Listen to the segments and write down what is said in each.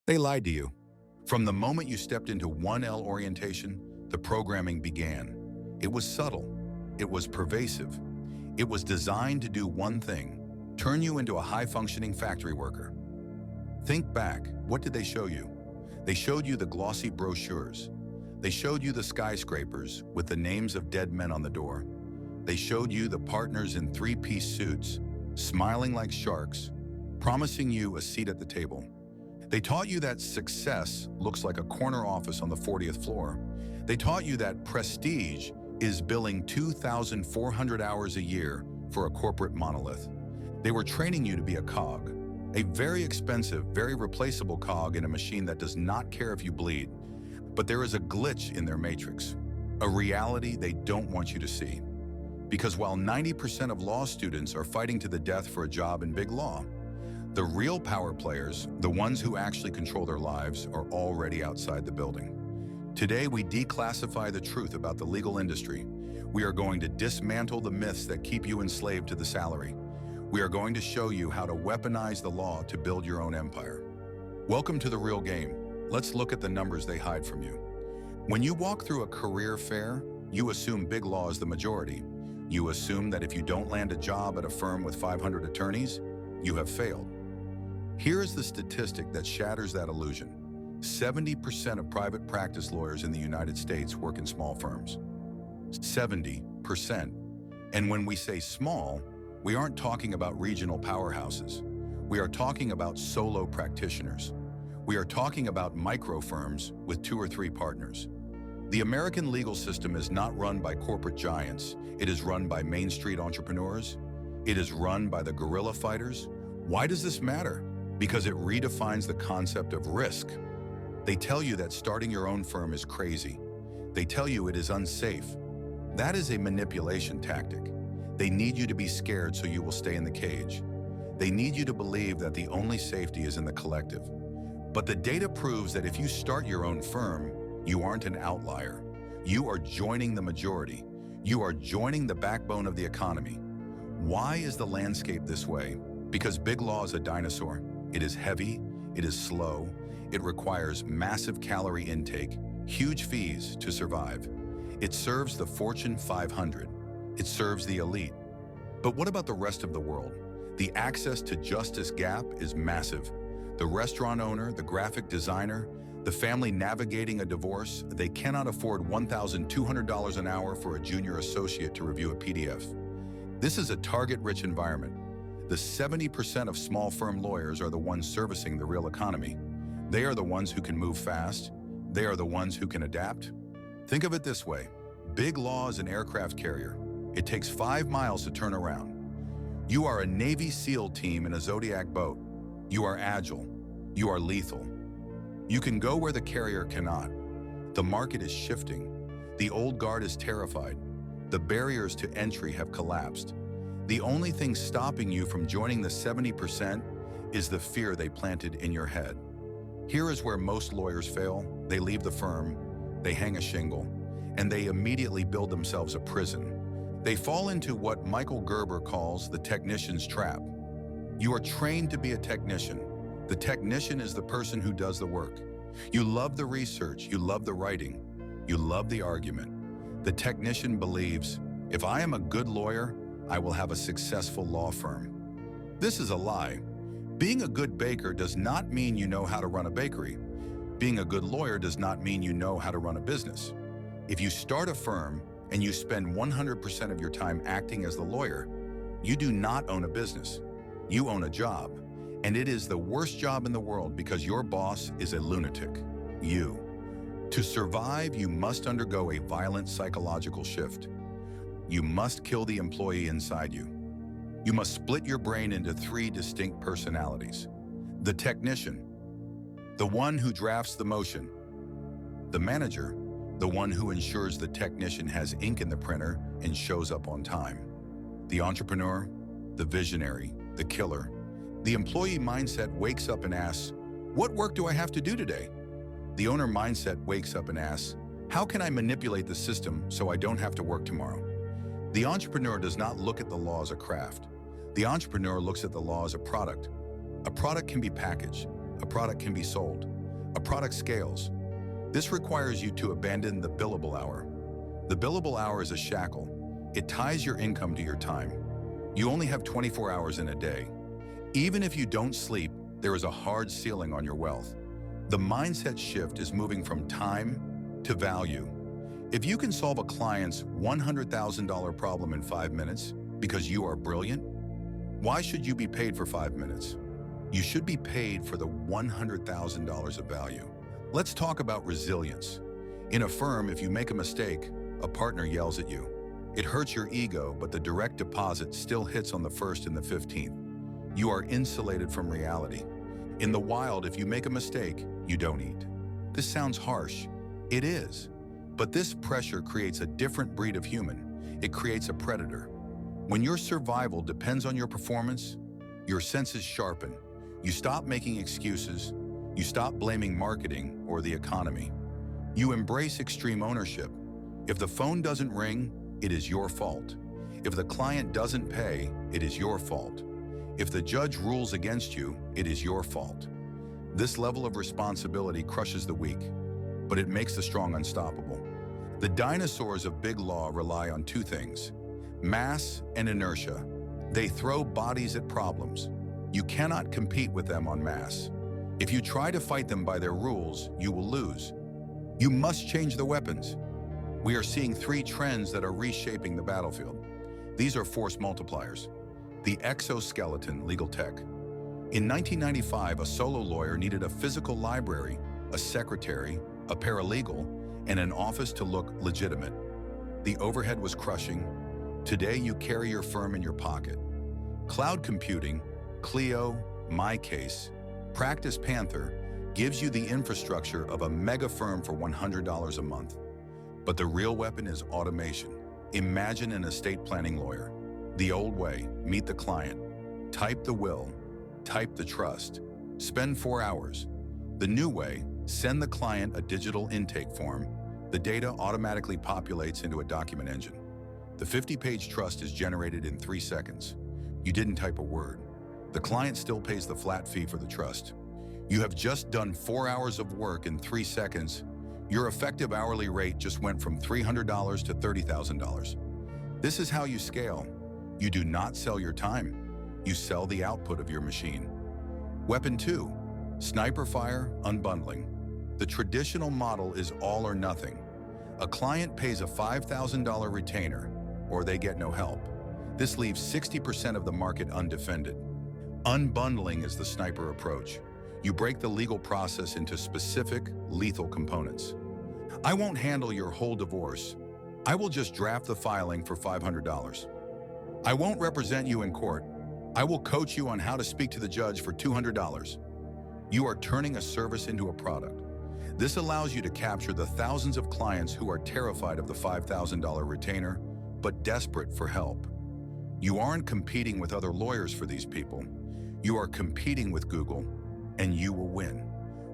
They lied to you. From the moment you stepped into 1L orientation, the programming began. It was subtle. It was pervasive. It was designed to do one thing: turn you into a high-functioning factory worker. Think back. What did they show you? They showed you the glossy brochures. They showed you the skyscrapers with the names of dead men on the door. They showed you the partners in three-piece suits, smiling like sharks, promising you a seat at the table. They taught you that success looks like a corner office on the 40th floor. They taught you that prestige is billing 2,400 hours a year for a corporate monolith. They were training you to be a cog, a very expensive, very replaceable cog in a machine that does not care if you bleed. But there is a glitch in their matrix, a reality they don't want you to see. Because while 90% of law students are fighting to the death for a job in big law, the real power players, the ones who actually control their lives, are already outside the building. Today, we declassify the truth about the legal industry. We are going to dismantle the myths that keep you enslaved to the salary. We are going to show you how to weaponize the law to build your own empire. Welcome to the real game. Let's look at the numbers they hide from you. When you walk through a career fair, you assume big law is the majority. You assume that if you don't land a job at a firm with 500 attorneys, you have failed. Here is the statistic that shatters that illusion. 70% of private practice lawyers in the United States work in small firms. 70%. And when we say small, we aren't talking about regional powerhouses. We are talking about solo practitioners. We are talking about micro firms with 2 or 3 partners. The American legal system is not run by corporate giants. It is run by Main Street entrepreneurs. It is run by the guerrilla fighters. Why does this matter? Because it redefines the concept of risk. They tell you that starting your own firm is crazy. They tell you it is unsafe. That is a manipulation tactic. They need you to be scared so you will stay in the cage. They need you to believe that the only safety is in the collective. But the data proves that if you start your own firm, you aren't an outlier. You are joining the majority. You are joining the backbone of the economy. Why is the landscape this way? Because big law is a dinosaur. It is heavy, it is slow, it requires massive calorie intake, huge fees to survive. It serves the Fortune 500. It serves the elite. But what about the rest of the world? The access to justice gap is massive. The restaurant owner, the graphic designer, the family navigating a divorce, they cannot afford $1,200 an hour for a junior associate to review a PDF. This is a target-rich environment. The 70% of small firm lawyers are the ones servicing the real economy. They are the ones who can move fast. They are the ones who can adapt. Think of it this way. Big law is an aircraft carrier. It takes 5 miles to turn around. You are a Navy SEAL team in a Zodiac boat. You are agile. You are lethal. You can go where the carrier cannot. The market is shifting. The old guard is terrified. The barriers to entry have collapsed. The only thing stopping you from joining the 70% is the fear they planted in your head. Here is where most lawyers fail. They leave the firm, they hang a shingle, and they immediately build themselves a prison. They fall into what Michael Gerber calls the technician's trap. You are trained to be a technician. The technician is the person who does the work. You love the research, you love the writing, you love the argument. The technician believes, if I am a good lawyer, I will have a successful law firm. This is a lie. Being a good baker does not mean you know how to run a bakery. Being a good lawyer does not mean you know how to run a business. If you start a firm and you spend 100% of your time acting as the lawyer, you do not own a business. You own a job. And it is the worst job in the world because your boss is a lunatic. You. To survive, you must undergo a violent psychological shift. You must kill the employee inside you. You must split your brain into 3 distinct personalities. The technician, the one who drafts the motion. The manager, the one who ensures the technician has ink in the printer and shows up on time. The entrepreneur, the visionary, the killer. The employee mindset wakes up and asks, what work do I have to do today? The owner mindset wakes up and asks, how can I manipulate the system so I don't have to work tomorrow? The entrepreneur does not look at the law as a craft. The entrepreneur looks at the law as a product. A product can be packaged. A product can be sold. A product scales. This requires you to abandon the billable hour. The billable hour is a shackle. It ties your income to your time. You only have 24 hours in a day. Even if you don't sleep, there is a hard ceiling on your wealth. The mindset shift is moving from time to value. If you can solve a client's $100,000 problem in 5 minutes because you are brilliant, why should you be paid for 5 minutes? You should be paid for the $100,000 of value. Let's talk about resilience. In a firm, if you make a mistake, a partner yells at you. It hurts your ego, but the direct deposit still hits on the 1st and the 15th. You are insulated from reality. In the wild, if you make a mistake, you don't eat. This sounds harsh. It is. But this pressure creates a different breed of human. It creates a predator. When your survival depends on your performance, your senses sharpen. You stop making excuses. You stop blaming marketing or the economy. You embrace extreme ownership. If the phone doesn't ring, it is your fault. If the client doesn't pay, it is your fault. If the judge rules against you, it is your fault. This level of responsibility crushes the weak, but it makes the strong unstoppable. The dinosaurs of big law rely on two things: mass and inertia. They throw bodies at problems. You cannot compete with them on mass. If you try to fight them by their rules, you will lose. You must change the weapons. We are seeing 3 trends that are reshaping the battlefield. These are force multipliers. The exoskeleton legal tech. In 1995, a solo lawyer needed a physical library, a secretary, a paralegal, and an office to look legitimate. The overhead was crushing. Today, you carry your firm in your pocket. Cloud computing, Clio, MyCase, Practice Panther gives you the infrastructure of a mega firm for $100 a month. But the real weapon is automation. Imagine an estate planning lawyer. The old way, meet the client, type the will, type the trust, spend 4 hours. The new way, send the client a digital intake form. The data automatically populates into a document engine. The 50-page trust is generated in 3 seconds. You didn't type a word. The client still pays the flat fee for the trust. You have just done 4 hours of work in 3 seconds. Your effective hourly rate just went from $300 to $30,000. This is how you scale. You do not sell your time. You sell the output of your machine. Weapon 2, sniper fire, unbundling. The traditional model is all or nothing. A client pays a $5,000 retainer, or they get no help. This leaves 60% of the market undefended. Unbundling is the sniper approach. You break the legal process into specific, lethal components. I won't handle your whole divorce. I will just draft the filing for $500. I won't represent you in court. I will coach you on how to speak to the judge for $200. You are turning a service into a product. This allows you to capture the thousands of clients who are terrified of the $5,000 retainer, but desperate for help. You aren't competing with other lawyers for these people. You are competing with Google, and you will win.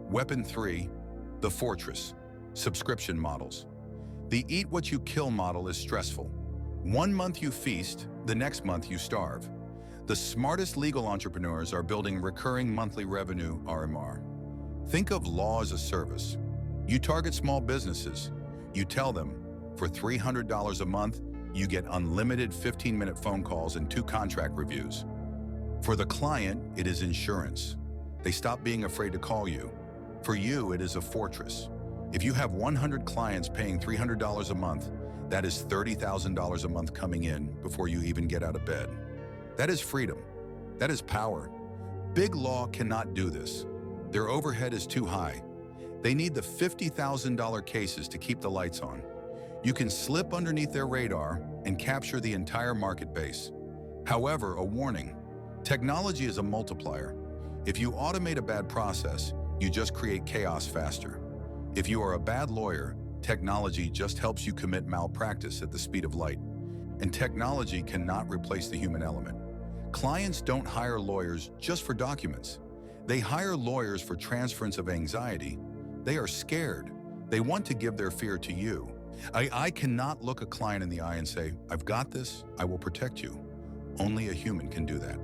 Weapon 3, the fortress, subscription models. The eat what you kill model is stressful. 1 month you feast, the next month you starve. The smartest legal entrepreneurs are building recurring monthly revenue RMR. Think of law as a service. You target small businesses. You tell them, for $300 a month, you get unlimited 15-minute phone calls and 2 contract reviews. For the client, it is insurance. They stop being afraid to call you. For you, it is a fortress. If you have 100 clients paying $300 a month, that is $30,000 a month coming in before you even get out of bed. That is freedom. That is power. Big law cannot do this. Their overhead is too high. They need the $50,000 cases to keep the lights on. You can slip underneath their radar and capture the entire market base. However, a warning: technology is a multiplier. If you automate a bad process, you just create chaos faster. If you are a bad lawyer, technology just helps you commit malpractice at the speed of light. And technology cannot replace the human element. Clients don't hire lawyers just for documents. They hire lawyers for transference of anxiety. They are scared. They want to give their fear to you. I cannot look a client in the eye and say, "I've got this, I will protect you." Only a human can do that.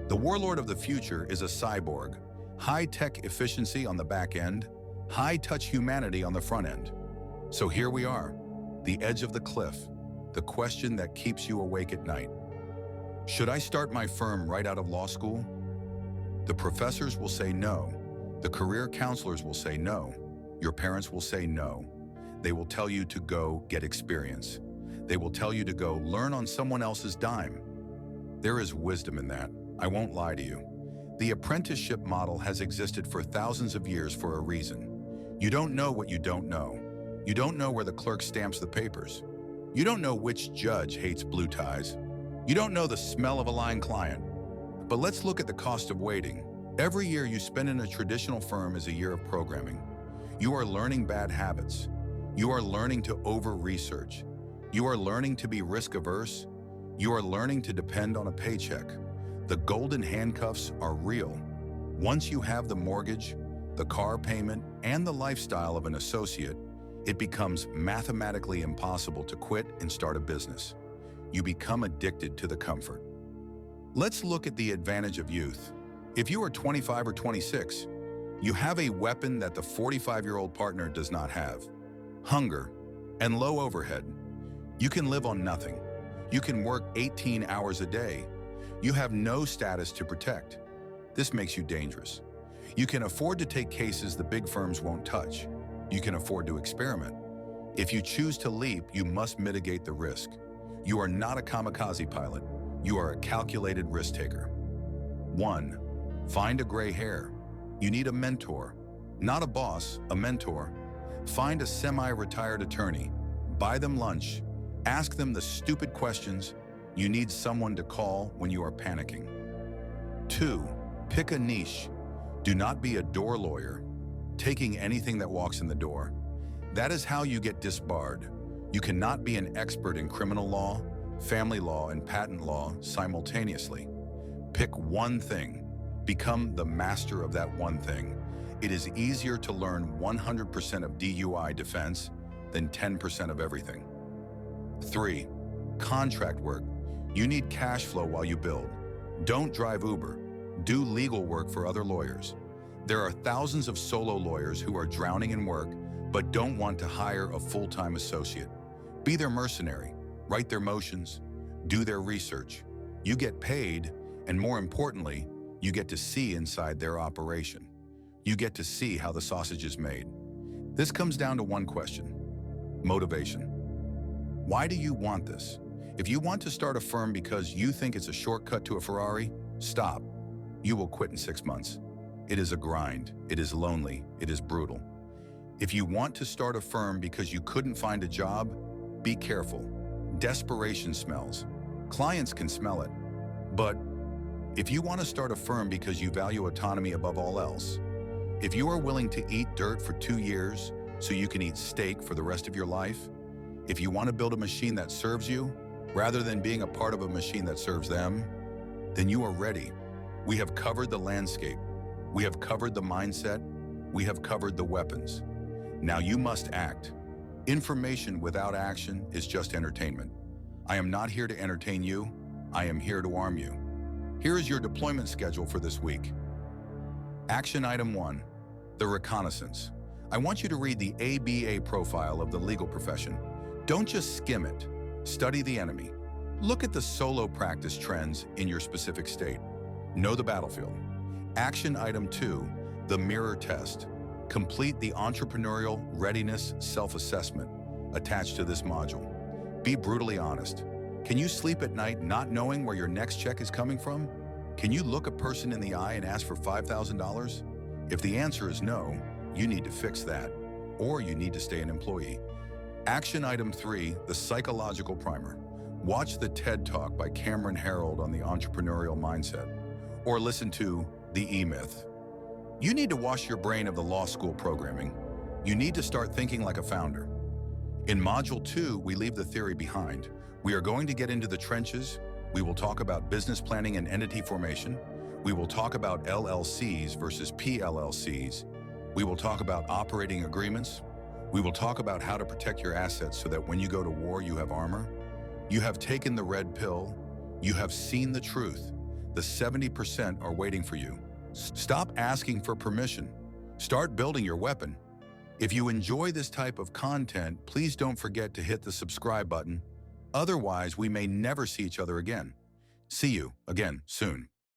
The warlord of the future is a cyborg. High-tech efficiency on the back end, high-touch humanity on the front end. So here we are, the edge of the cliff, the question that keeps you awake at night. Should I start my firm right out of law school? The professors will say no. The career counselors will say no. Your parents will say no. They will tell you to go get experience. They will tell you to go learn on someone else's dime. There is wisdom in that. I won't lie to you. The apprenticeship model has existed for thousands of years for a reason. You don't know what you don't know. You don't know where the clerk stamps the papers. You don't know which judge hates blue ties. You don't know the smell of a lying client. But let's look at the cost of waiting. Every year you spend in a traditional firm is a year of programming. You are learning bad habits. You are learning to over-research. You are learning to be risk-averse. You are learning to depend on a paycheck. The golden handcuffs are real. Once you have the mortgage, the car payment, and the lifestyle of an associate, it becomes mathematically impossible to quit and start a business. You become addicted to the comfort. Let's look at the advantage of youth. If you are 25 or 26, you have a weapon that the 45-year-old partner does not have: hunger and low overhead. You can live on nothing. You can work 18 hours a day. You have no status to protect. This makes you dangerous. You can afford to take cases the big firms won't touch. You can afford to experiment. If you choose to leap, you must mitigate the risk. You are not a kamikaze pilot. You are a calculated risk taker. 1. Find a gray hair. You need a mentor. Not a boss, a mentor. Find a semi-retired attorney. Buy them lunch. Ask them the stupid questions. You need someone to call when you are panicking. 2. Pick a niche. Do not be a door lawyer, taking anything that walks in the door. That is how you get disbarred. You cannot be an expert in criminal law, family law, and patent law simultaneously. Pick one thing. Become the master of that one thing. It is easier to learn 100% of DUI defense than 10% of everything. 3. Contract work. You need cash flow while you build. Don't drive Uber. Do legal work for other lawyers. There are thousands of solo lawyers who are drowning in work but don't want to hire a full-time associate. Be their mercenary. Write their motions. Do their research. You get paid, and more importantly, you get to see inside their operation. You get to see how the sausage is made. This comes down to one question: motivation. Why do you want this? If you want to start a firm because you think it's a shortcut to a Ferrari, stop. You will quit in 6 months. It is a grind. It is lonely. It is brutal. If you want to start a firm because you couldn't find a job, be careful. Desperation smells. Clients can smell it. But if you want to start a firm because you value autonomy above all else, if you are willing to eat dirt for 2 years so you can eat steak for the rest of your life, if you want to build a machine that serves you, rather than being a part of a machine that serves them, then you are ready. We have covered the landscape. We have covered the mindset. We have covered the weapons. Now you must act. Information without action is just entertainment. I am not here to entertain you. I am here to arm you. Here is your deployment schedule for this week. Action item 1, the Reconnaissance. I want you to read the ABA profile of the legal profession. Don't just skim it. Study the enemy. Look at the solo practice trends in your specific state. Know the battlefield. Action item 2, the mirror test. Complete the entrepreneurial readiness self-assessment attached to this module. Be brutally honest. Can you sleep at night not knowing where your next check is coming from? Can you look a person in the eye and ask for $5,000? If the answer is no, you need to fix that, or you need to stay an employee. Action item 3, the psychological primer. Watch the TED Talk by Cameron Herold on the entrepreneurial mindset, or listen to The E-Myth. You need to wash your brain of the law school programming. You need to start thinking like a founder. In Module 2, we leave the theory behind. We are going to get into the trenches. We will talk about business planning and entity formation. We will talk about LLCs versus PLLCs. We will talk about operating agreements. We will talk about how to protect your assets so that when you go to war, you have armor. You have taken the red pill. You have seen the truth. The 70% are waiting for you. Stop asking for permission. Start building your weapon. If you enjoy this type of content, please don't forget to hit the subscribe button. Otherwise, we may never see each other again. See you again soon.